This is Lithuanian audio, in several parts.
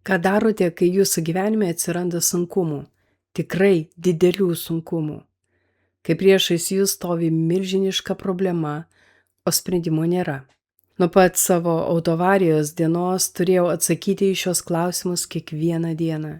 Ką darote, kai jūsų gyvenime atsiranda sunkumų? Tikrai didelių sunkumų. Kai priešais jūs stovi milžiniška problema, o sprendimo nėra. Nuo pat savo autoavarijos dienos turėjau atsakyti į šios klausimus kiekvieną dieną.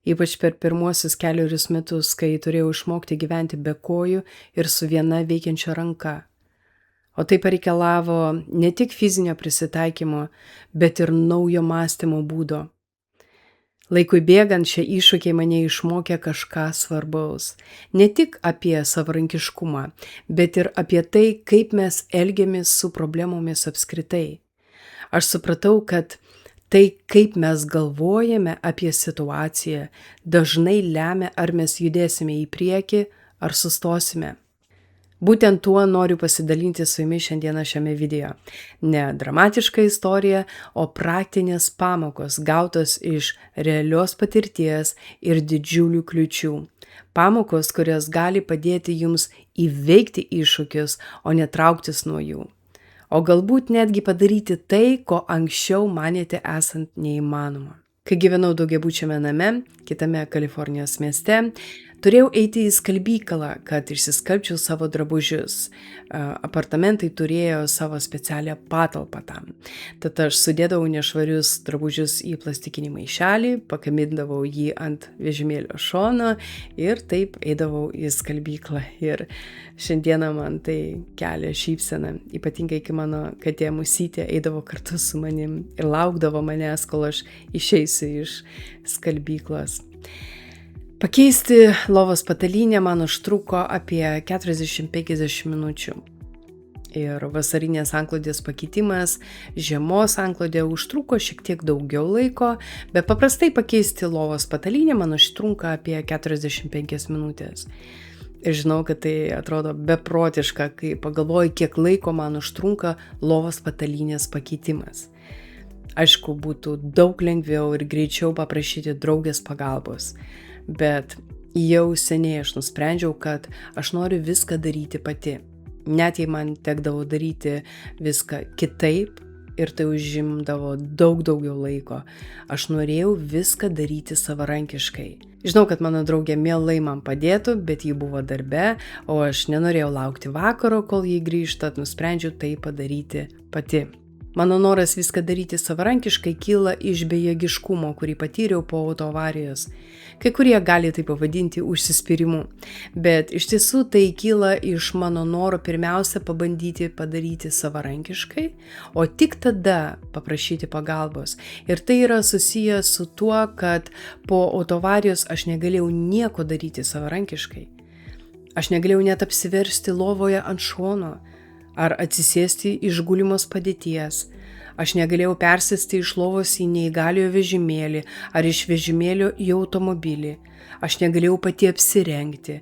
Ypač per pirmuosius 4 metus, kai turėjau išmokti gyventi be kojų ir su viena veikiančia ranka. O tai pareikalavo ne tik fizinio prisitaikymo, bet ir naujo mąstymo būdo. Laikui bėgant šie iššūkiai mane išmokė kažką svarbaus. Ne tik apie savarankiškumą, bet ir apie tai, kaip mes elgiamės su problemomis apskritai. Aš supratau, kad tai, kaip mes galvojame apie situaciją, dažnai lemia, ar mes judėsime į priekį, ar sustosime. Būtent tuo noriu pasidalinti su jumis šiandieną šiame video. Ne dramatiška istorija, o praktinės pamokos gautos iš realios patirties ir didžiulių kliūčių. Pamokos, kurios gali padėti jums įveikti iššūkius, o ne trauktis nuo jų. O galbūt netgi padaryti tai, ko anksčiau manėte esant neįmanoma. Kai gyvenau daugiabučiame name, kitame Kalifornijos mieste, turėjau eiti į skalbyklą, kad išsiskalbčiau savo drabužius. Apartamentai turėjo savo specialią patalpą tam. Tad aš sudėdavau nešvarius drabužius į plastikinį maišelį, pakabindavau jį ant vežimėlio šono ir taip eidavau į skalbyklą. Ir šiandieną man tai kelia šypseną, ypatingai kai mano katė Musytė eidavo kartu su manim ir laukdavo manęs, kol aš išeisiu iš skalbyklos. Pakeisti lovos patalynę man užtruko apie 40-50 minučių. Ir vasarinės antklodės pakeitimas, žiemos antklodė užtruko šiek tiek daugiau laiko, bet paprastai pakeisti lovos patalynę man užtrunka apie 45 minutės. Ir žinau, kad tai atrodo beprotiška, kai pagalvoju, kiek laiko man užtrunka lovos patalynės pakeitimas. Aišku, būtų daug lengviau ir greičiau paprašyti draugės pagalbos. Bet jau seniai aš nusprendžiau, kad aš noriu viską daryti pati. Net jei man tekdavo daryti viską kitaip ir tai užimdavo daug daugiau laiko, aš norėjau viską daryti savarankiškai. Žinau, kad mano draugė mielai man padėtų, bet ji buvo darbe, o aš nenorėjau laukti vakaro, kol ji grįžta, nusprendžiau tai padaryti pati. Mano noras viską daryti savarankiškai kyla iš bejėgiškumo, kurį patyriau po autoavarijos. Kai kurie gali tai pavadinti užsispyrimu, bet iš tiesų tai kyla iš mano noro pirmiausia pabandyti padaryti savarankiškai, o tik tada paprašyti pagalbos. Ir tai yra susijęs su tuo, kad po autoavarijos aš negalėjau nieko daryti savarankiškai. Aš negalėjau net apsiversti lovoje ant šono ar atsisėsti iš gulimos padėties. Aš negalėjau persėsti iš lovos į neįgaliojo vežimėlį ar iš vežimėlio į automobilį. Aš negalėjau pati apsirengti,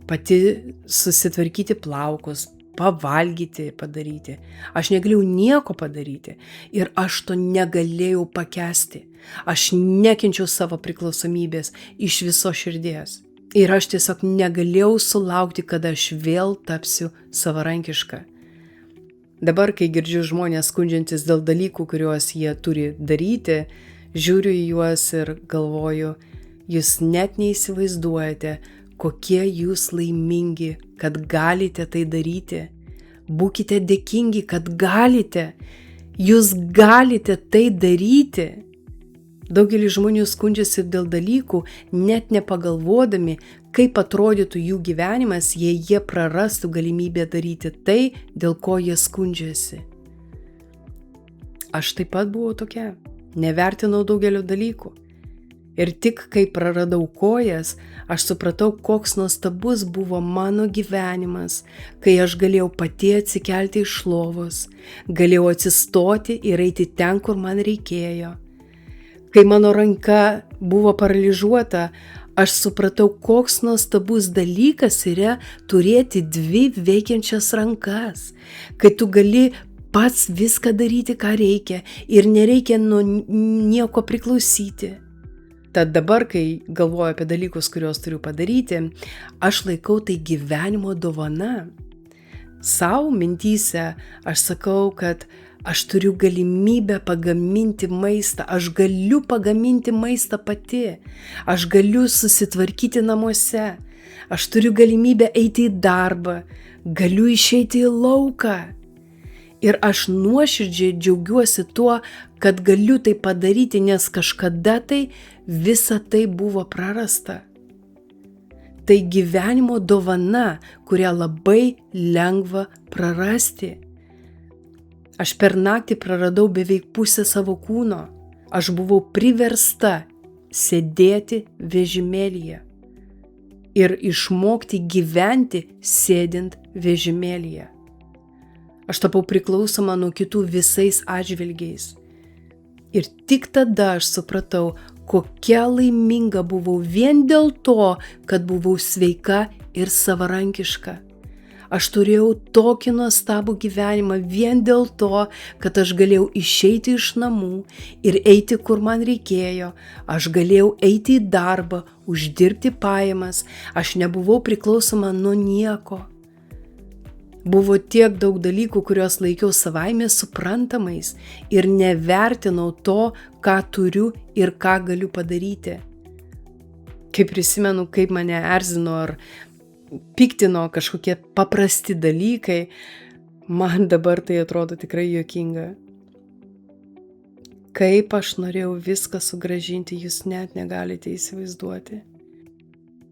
pati susitvarkyti plaukus, pavalgyti, padaryti. Aš negalėjau nieko padaryti ir aš to negalėjau pakęsti. Aš nekenčiau savo priklausomybės iš viso širdies. Ir aš tiesiog negalėjau sulaukti, kada aš vėl tapsiu savarankiška. Dabar, kai girdžiu žmonės skundžiantis dėl dalykų, kuriuos jie turi daryti, žiūriu į juos ir galvoju, jūs net neįsivaizduojate, kokie jūs laimingi, kad galite tai daryti. Būkite dėkingi, kad galite. Jūs galite tai daryti. Daugelis žmonių skundžiasi dėl dalykų, net nepagalvodami, kaip atrodytų jų gyvenimas, jei jie prarastų galimybę daryti tai, dėl ko jie skundžiasi. Aš taip pat buvau tokia, nevertinau daugelio dalykų. Ir tik kai praradau kojas, aš supratau, koks nuostabus buvo mano gyvenimas, kai aš galėjau pati atsikelti iš lovos, galėjau atsistoti ir eiti ten, kur man reikėjo. Kai mano ranka buvo paralyžiuota, aš supratau, koks nuostabus dalykas yra turėti 2 veikiančias rankas, kai tu gali pats viską daryti, ką reikia ir nereikia nuo nieko priklausyti. Tad dabar, kai galvoju apie dalykus, kuriuos turiu padaryti, aš laikau tai gyvenimo dovana. Sau mintyse aš sakau, kad Aš turiu galimybę pagaminti maistą, aš galiu pagaminti maistą pati, aš galiu susitvarkyti namuose, aš turiu galimybę eiti į darbą, galiu išeiti į lauką. Ir aš nuoširdžiai džiaugiuosi tuo, kad galiu tai padaryti, nes kažkada tai visa tai buvo prarasta. Tai gyvenimo dovana, kurią labai lengva prarasti. Aš per naktį praradau beveik pusę savo kūno. Aš buvau priversta sėdėti vežimėlyje ir išmokti gyventi sėdint vežimėlyje. Aš tapau priklausoma nuo kitų visais atžvilgiais. Ir tik tada aš supratau, kokia laiminga buvau vien dėl to, kad buvau sveika ir savarankiška. Aš turėjau tokį nuostabų gyvenimą vien dėl to, kad aš galėjau išeiti iš namų ir eiti, kur man reikėjo. Aš galėjau eiti į darbą, uždirbti pajamas. Aš nebuvau priklausoma nuo nieko. Buvo tiek daug dalykų, kuriuos laikiau savaime suprantamais ir nevertinau to, ką turiu ir ką galiu padaryti. Kai prisimenu, kaip mane erzino ar piktino kažkokie paprasti dalykai, man dabar tai atrodo tikrai juokinga. Kaip aš norėjau viską sugrąžinti, jūs net negalite įsivaizduoti.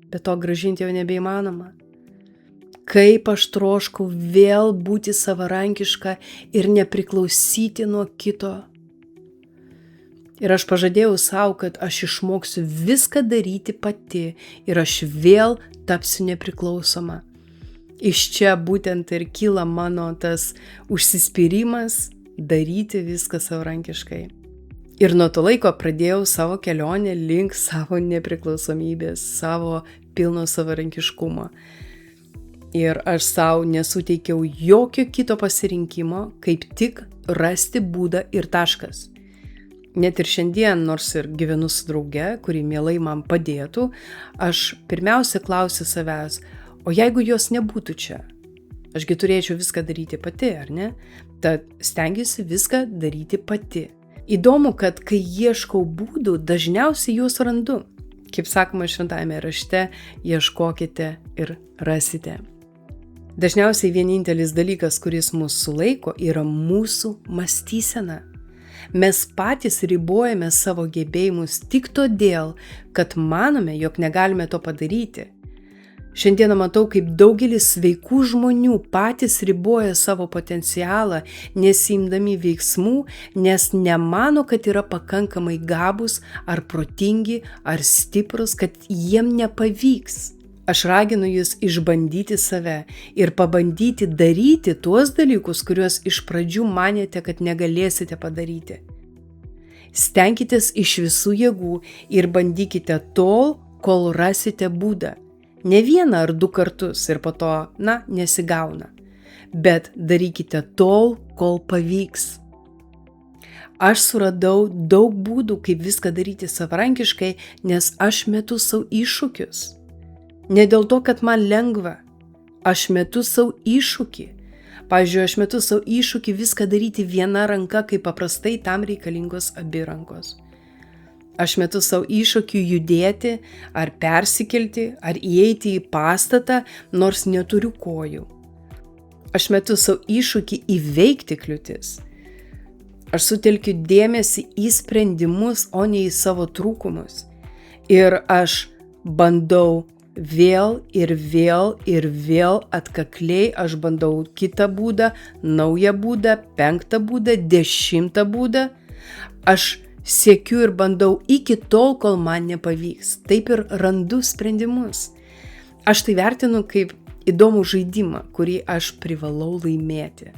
Bet to grąžinti jau nebeįmanoma. Kaip aš troškau vėl būti savarankiška ir nepriklausyti nuo kito. Ir aš pažadėjau savo, kad aš išmoksiu viską daryti pati ir aš vėl tapsiu nepriklausoma. Iš čia būtent ir kyla mano tas užsispyrimas daryti viską savarankiškai. Ir nuo to laiko pradėjau savo kelionę link savo nepriklausomybės, savo pilno savarankiškumo. Ir aš savo nesuteikiau jokio kito pasirinkimo, kaip tik rasti būdą ir taškas. Net ir šiandien, nors ir gyvenu su drauge, kuri mielai man padėtų, aš pirmiausia klausiu savęs, o jeigu jos nebūtų čia? Ašgi turėčiau viską daryti pati, ar ne? Tad stengiuosi viską daryti pati. Įdomu, kad kai ieškau būdų, dažniausiai juos randu. Kaip sakoma šventajame rašte, ieškokite ir rasite. Dažniausiai vienintelis dalykas, kuris mus sulaiko, yra mūsų mąstysena. Mes patys ribojame savo gebėjimus tik todėl, kad manome, jog negalime to padaryti. Šiandieną matau, kaip daugelis sveikų žmonių patys riboja savo potencialą, nesiimdami veiksmų, nes nemano, kad yra pakankamai gabūs ar protingi ar stiprus, kad jiem nepavyks. Aš raginu jūs išbandyti save ir pabandyti daryti tuos dalykus, kuriuos iš pradžių manėte, kad negalėsite padaryti. Stenkitės iš visų jėgų ir bandykite tol, kol rasite būdą. Ne vieną ar 2 kartus ir po to, nesigauna. Bet darykite tol, kol pavyks. Aš suradau daug būdų, kaip viską daryti savarankiškai, nes aš metu savo iššūkius. Ne dėl to, kad man lengva. Aš metu savo iššūkį. Pavyzdžiui, aš metu savo iššūkį viską daryti viena ranka, kai paprastai tam reikalingos abi rankos. Aš metu savo iššūkį judėti, ar persikelti, ar įeiti į pastatą, nors neturiu kojų. Aš metu savo iššūkį įveikti kliūtis. Aš sutelkiu dėmesį į sprendimus, o ne į savo trūkumus. Ir aš bandau vėl ir vėl ir vėl atkakliai, aš bandau kitą būdą, naują būdą, 5 būdą, 10 būdą. Aš siekiu ir bandau iki tol, kol man nepavyks. Taip ir randu sprendimus. Aš tai vertinu kaip įdomų žaidimą, kurį aš privalau laimėti.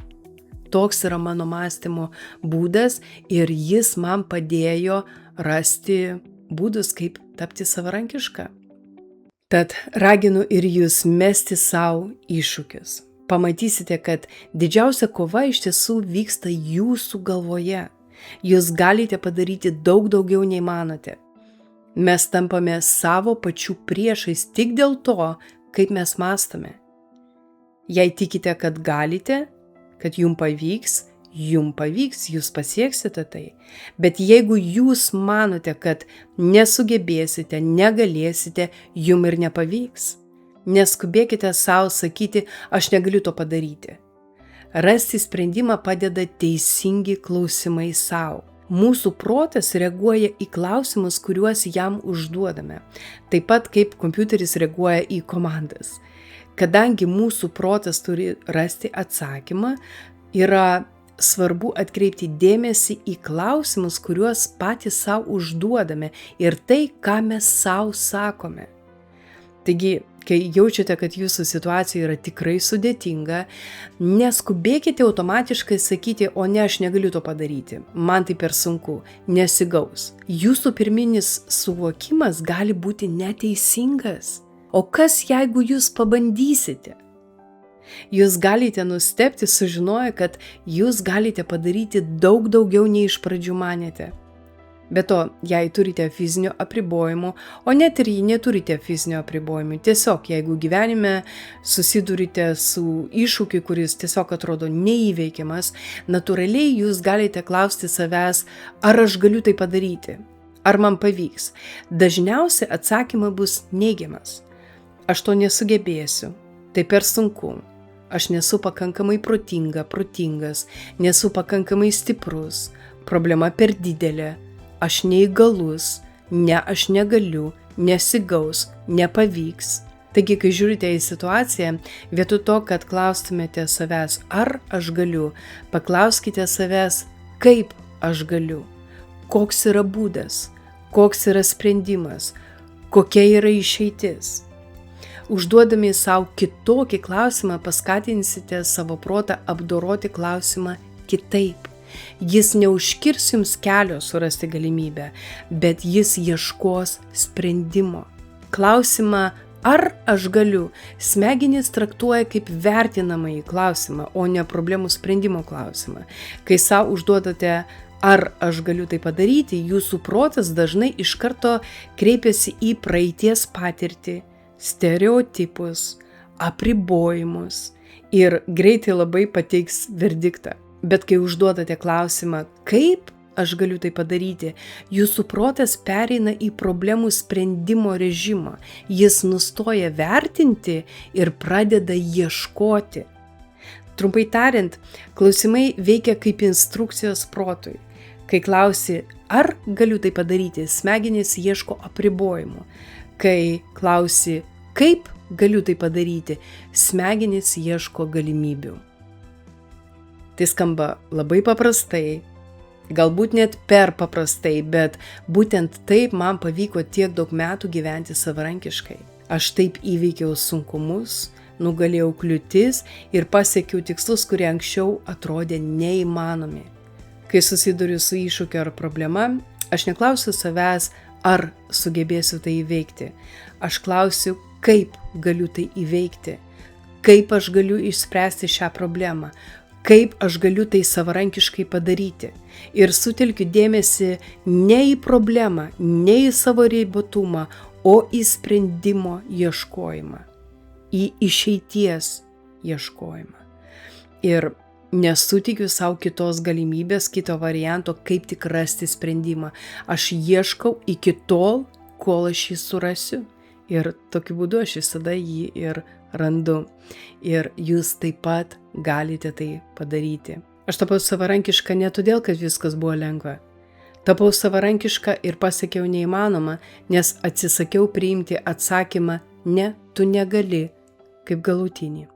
Toks yra mano mąstymo būdas ir jis man padėjo rasti būdus, kaip tapti savarankiška. Tad raginu ir jūs mesti savo iššūkius. Pamatysite, kad didžiausia kova iš tiesų vyksta jūsų galvoje. Jūs galite padaryti daug daugiau nei manote. Mes tampame savo pačių priešais tik dėl to, kaip mes mąstome. Jei tikite, kad galite, kad jums pavyks, jum pavyks, jūs pasieksite tai. Bet jeigu jūs manote, kad nesugebėsite, negalėsite, jum ir nepavyks. Neskubėkite savo sakyti, aš negaliu to padaryti. Rasti sprendimą padeda teisingi klausimai savo. Mūsų protas reaguoja į klausimus, kuriuos jam užduodame, taip pat kaip kompiuteris reaguoja į komandas. Kadangi mūsų protas turi rasti atsakymą, yra svarbu atkreipti dėmesį į klausimus, kuriuos patys savo užduodame ir tai, ką mes savo sakome. Taigi, kai jaučiate, kad jūsų situacija yra tikrai sudėtinga, neskubėkite automatiškai sakyti, o ne, aš negaliu to padaryti, man tai per sunku, nesigaus. Jūsų pirminis suvokimas gali būti neteisingas. O kas, jeigu jūs pabandysite? Jūs galite nustebti sužinoję, kad jūs galite padaryti daug daugiau nei iš pradžių manėte. Be to, jei turite fizinio apribojimų, o net ir jei neturite fizinio apribojimų, tiesiog jeigu gyvenime susidurite su iššūkiu, kuris tiesiog atrodo neįveikiamas, natūraliai jūs galite klausti savęs, ar aš galiu tai padaryti, ar man pavyks. Dažniausiai atsakymai bus neigiamas. Aš to nesugebėsiu, tai per sunku, aš nesu pakankamai protingas, nesu pakankamai stiprus, problema per didelė. Aš neįgalus, ne aš negaliu, nesigaus, nepavyks. Taigi, kai žiūrite į situaciją, vietoj to, kad klaustumėte savęs, ar aš galiu, paklauskite savęs, kaip aš galiu, koks yra būdas, koks yra sprendimas, kokia yra išeitis. Užduodami savo kitokį klausimą, paskatinsite savo protą apdoroti klausimą kitaip. Jis neužkirs jums kelio surasti galimybę, bet jis ieškos sprendimo. Klausimą, ar aš galiu, smegenys traktuoja kaip vertinamąjį klausimą, o ne problemų sprendimo klausimą. Kai savo užduodate, ar aš galiu tai padaryti, jūsų protas dažnai iš karto kreipiasi į praeities patirtį, stereotipus, apribojimus ir greitai labai pateiks verdiktą. Bet kai užduodate klausimą, kaip aš galiu tai padaryti, jūsų protas pereina į problemų sprendimo režimą. Jis nustoja vertinti ir pradeda ieškoti. Trumpai tariant, klausimai veikia kaip instrukcijos protui. Kai klausi, ar galiu tai padaryti, smegenys ieško apribojimų. Kai klausi, kaip galiu tai padaryti, smegenys ieško galimybių. Tai skamba labai paprastai, galbūt net per paprastai, bet būtent taip man pavyko tiek daug metų gyventi savarankiškai. Aš taip įveikiau sunkumus, nugalėjau kliūtis ir pasiekiau tikslus, kurie anksčiau atrodė neįmanomi. Kai susiduriu su iššūkiu ar problema, aš neklausiu savęs, ar sugebėsiu tai įveikti. Aš klausiu, kaip galiu tai įveikti, kaip aš galiu išspręsti šią problemą, kaip aš galiu tai savarankiškai padaryti. Ir sutelkiu dėmesį ne į problemą, ne į savo ribotumą, o į sprendimo ieškojimą, į išeities ieškojimą. Ir nesutikiu savo kitos galimybės, kito varianto, kaip tik rasti sprendimą. Aš ieškau iki tol, kol aš jį surasiu. Ir tokiu būdu aš visada jį ir randu. Ir jūs taip pat galite tai padaryti. Aš tapau savarankiška ne todėl, kad viskas buvo lengva. Tapau savarankiška ir pasiekiau neįmanoma, nes atsisakiau priimti atsakymą ne, tu negali, kaip galutinį.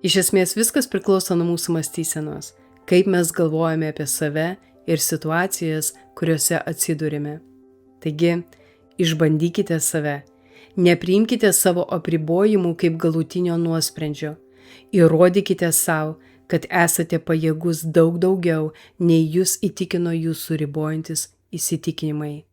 Iš esmės viskas priklauso nuo mūsų mąstysenos, kaip mes galvojame apie save ir situacijas, kuriuose atsidurime. Taigi, išbandykite save. Nepriimkite savo apribojimų kaip galutinio nuosprendžio. Įrodykite savo, kad esate pajėgus daug daugiau, nei jūs įtikino jūsų ribojantis įsitikinimai.